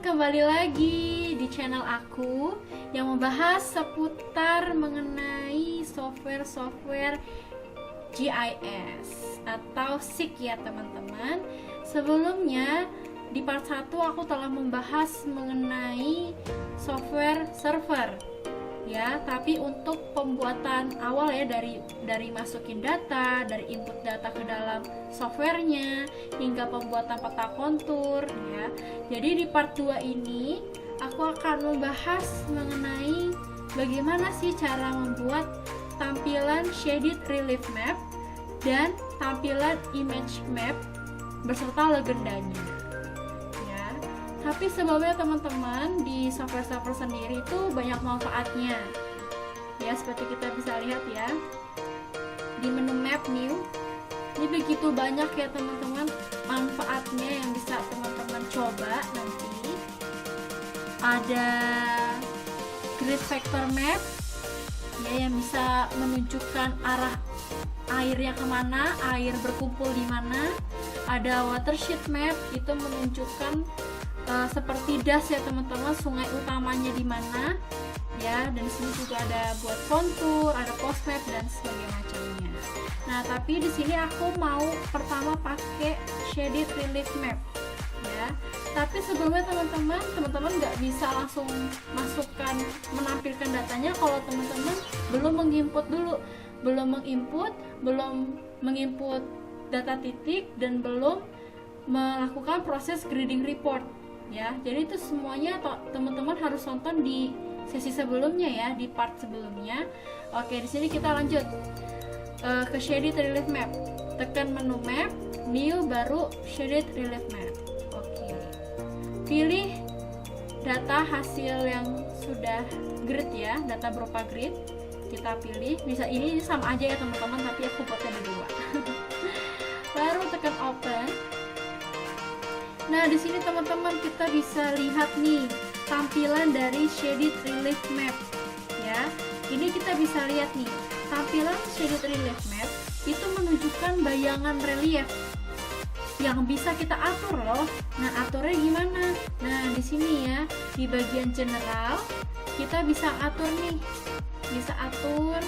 kembali lagi di channel aku yang membahas seputar mengenai software-software GIS atau SIG ya teman-teman. Sebelumnya di part 1 aku telah membahas mengenai software server ya, tapi untuk pembuatan awal ya, dari masukin data, dari input data ke dalam softwarenya hingga pembuatan peta kontur ya. Jadi di part 2 ini aku akan membahas mengenai bagaimana sih cara membuat tampilan shaded relief map dan tampilan image map beserta legendanya. Tapi sebelumnya teman-teman, di software-software sendiri itu banyak manfaatnya ya, seperti kita bisa lihat ya di menu map new. Ini begitu banyak ya teman-teman manfaatnya yang bisa teman-teman coba nanti. Ada grid vector map ya, yang bisa menunjukkan arah airnya kemana, air berkumpul di mana. Ada watershed map, itu menunjukkan seperti das ya teman-teman, sungai utamanya di mana ya. Dan di sini juga ada buat kontur, ada post map dan sebagainya macamnya. Nah, tapi di sini aku mau pertama pakai shaded relief map ya. Tapi sebelumnya teman-teman nggak bisa langsung menampilkan datanya kalau teman-teman belum menginput dulu, belum menginput data titik dan belum melakukan proses grading report ya. Jadi itu semuanya teman-teman harus nonton di sesi sebelumnya ya, di part sebelumnya. Oke, di sini kita lanjut ke shaded relief map. Tekan menu map, new, baru shaded relief map. Oke, pilih data hasil yang sudah grid ya, data berupa grid. Kita pilih, bisa ini sama aja ya teman-teman, tapi aku buatnya ada dua. Baru tekan open. Nah, di sini teman-teman kita bisa lihat nih tampilan dari shaded relief map ya. Ini kita bisa lihat nih, tampilan shaded relief map itu menunjukkan bayangan relief yang bisa kita atur loh. Nah, aturnya gimana? Nah, di sini ya, di bagian general kita bisa atur nih. Bisa atur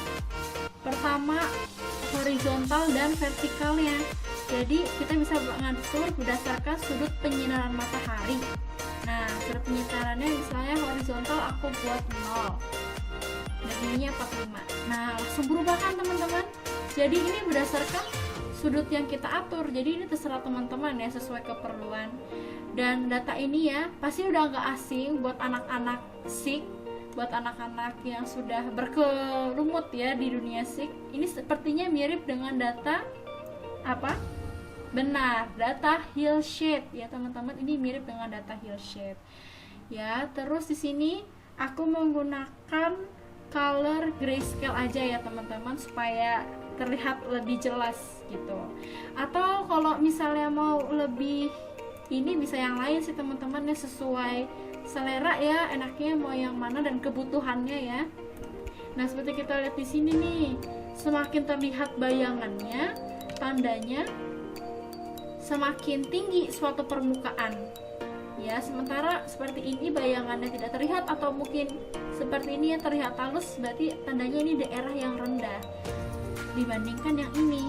pertama horizontal dan vertikalnya. Jadi kita bisa mengatur berdasarkan sudut penyinaran matahari. Nah, sudut penyinarannya misalnya horizontal aku buat 0 dan ininya 45. Nah, langsung berubah kan teman-teman. Jadi ini berdasarkan sudut yang kita atur. Jadi ini terserah teman-teman ya, sesuai keperluan. Dan data ini ya pasti udah nggak asing buat anak-anak SIG, buat anak-anak yang sudah berkelumut ya di dunia SIG. Ini sepertinya mirip dengan data apa? Benar, data Hillshade ya teman-teman. Ini mirip dengan data Hillshade ya. Terus di sini aku menggunakan color grayscale aja ya teman-teman, supaya terlihat lebih jelas gitu. Atau kalau misalnya mau lebih ini bisa yang lain sih teman-teman ya, sesuai selera ya, enaknya mau yang mana dan kebutuhannya ya. Nah, seperti kita lihat di sini nih, semakin terlihat bayangannya, tandanya semakin tinggi suatu permukaan ya. Sementara seperti ini bayangannya tidak terlihat, atau mungkin seperti ini yang terlihat halus, berarti tandanya ini daerah yang rendah dibandingkan yang ini.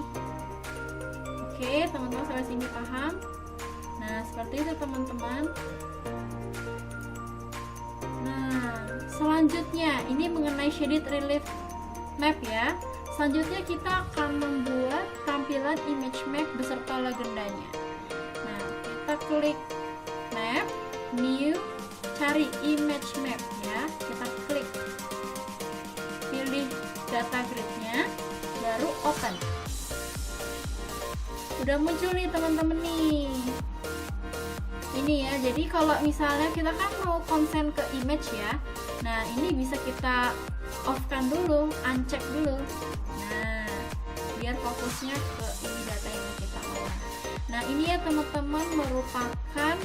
Oke teman-teman, sampai sini paham? Nah, seperti itu teman-teman. Nah, selanjutnya ini mengenai shaded relief map ya. Selanjutnya kita akan membuat tampilan image map beserta legendanya. Nah, kita klik map, new, cari image map ya. Kita klik, pilih data gridnya, baru open. Udah muncul nih teman-teman nih. Ini ya, jadi kalau misalnya kita kan mau konsen ke image ya. Nah, ini bisa kita off kan dulu, uncheck dulu. Nah, biar fokusnya ke ini data yang kita olah. Nah, ini ya teman-teman merupakan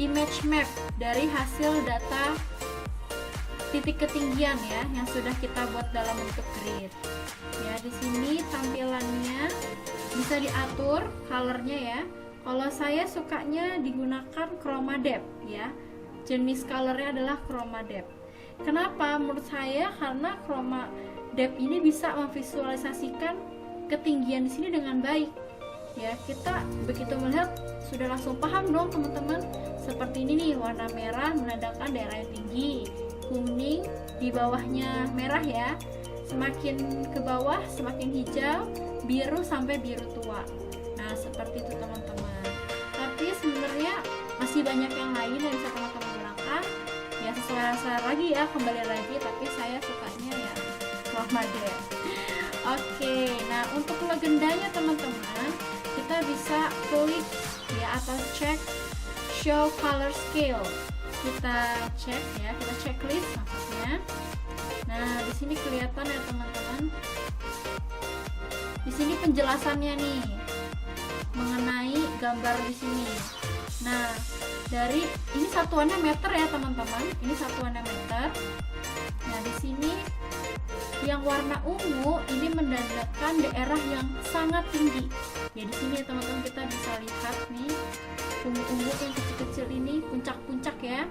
image map dari hasil data titik ketinggian ya, yang sudah kita buat dalam bentuk grid. Ya, di sini tampilannya bisa diatur colornya ya. Kalau saya sukanya digunakan chroma depth ya. jenis colornya adalah chroma depth. Kenapa? Menurut saya karena chroma depth ini bisa memvisualisasikan ketinggian di sini dengan baik. Ya, kita begitu melihat sudah langsung paham dong teman-teman. Seperti ini nih, warna merah menandakan daerah yang tinggi, kuning di bawahnya merah ya. Semakin ke bawah semakin hijau, biru sampai biru tua. Nah, seperti itu teman-teman. Tapi sebenarnya masih banyak yang lain yang bisa teman-teman gunakan. Ya sesuai rasa lagi ya, kembali lagi, tapi saya sukanya ya chroma depth. Oke, nah untuk legendanya teman-teman, kita bisa klik ya atau cek show color scale. Kita cek ya, kita checklist maksudnya. Nah, di sini kelihatan ya teman-teman. Di sini penjelasannya nih mengenai gambar di sini. Nah, dari ini satuannya meter ya teman-teman. Ini satuannya meter. Nah, di sini yang warna ungu ini menandakan daerah yang sangat tinggi. Ya di sini ya teman-teman, kita bisa lihat nih ungu-ungu yang kecil-kecil ini, puncak-puncak ya.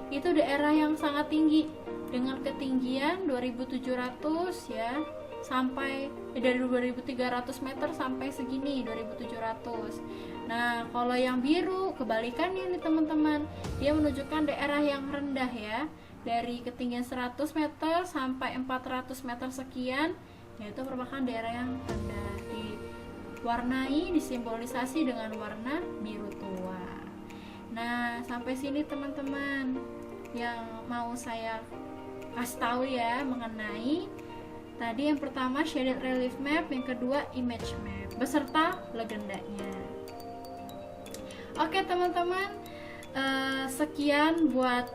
Itu daerah yang sangat tinggi dengan ketinggian 2700 ya, sampai dari 2300 meter sampai segini 2700. Nah, kalau yang biru kebalikannya nih teman-teman, dia menunjukkan daerah yang rendah ya, dari ketinggian 100 meter sampai 400 meter sekian, yaitu merupakan daerah yang rendah, diwarnai, disimbolisasi dengan warna biru tua. Nah, sampai sini teman-teman yang mau saya kasih tahu ya mengenai tadi, yang pertama shaded relief map, yang kedua image map beserta legendanya. Oke teman-teman, sekian buat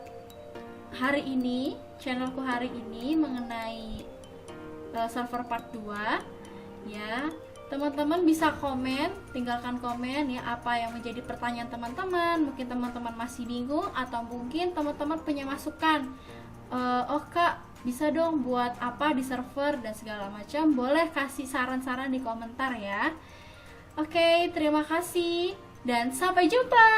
hari ini, channelku hari ini mengenai server part 2 ya. Teman-teman bisa komen, tinggalkan komen ya apa yang menjadi pertanyaan teman-teman. Mungkin teman-teman masih bingung atau mungkin teman-teman punya masukan, oh kak bisa dong buat apa di server dan segala macam. Boleh kasih saran-saran di komentar ya. Oke, terima kasih dan sampai jumpa.